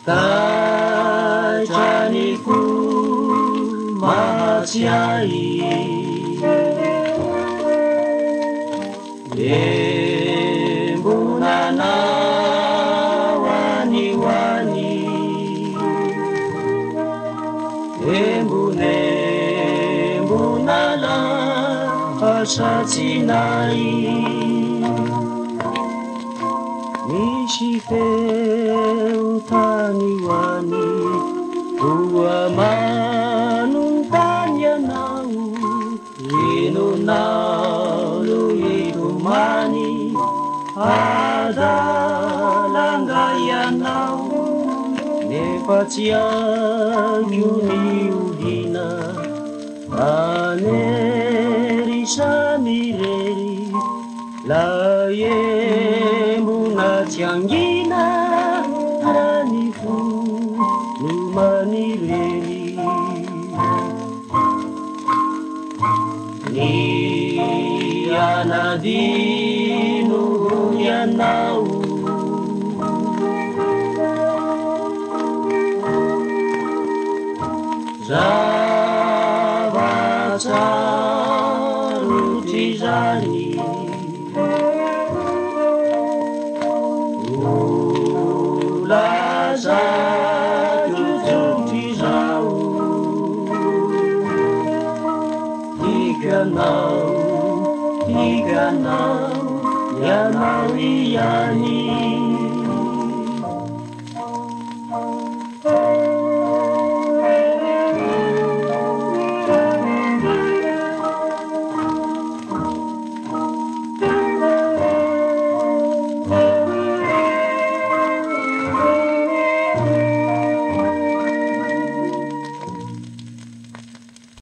Kaitraniku mahatsiahy embonanao anihoany embonala asatsinay misy feo tany hoany toa manontany anao inonao no itomany adalangay anao nefa tsy aiko ny olina anerisany rery la embona tsy angina rany fo no manirery ny anadino ianao zavatsarotsy zany olaza tsotsotry zao higanao ianao iany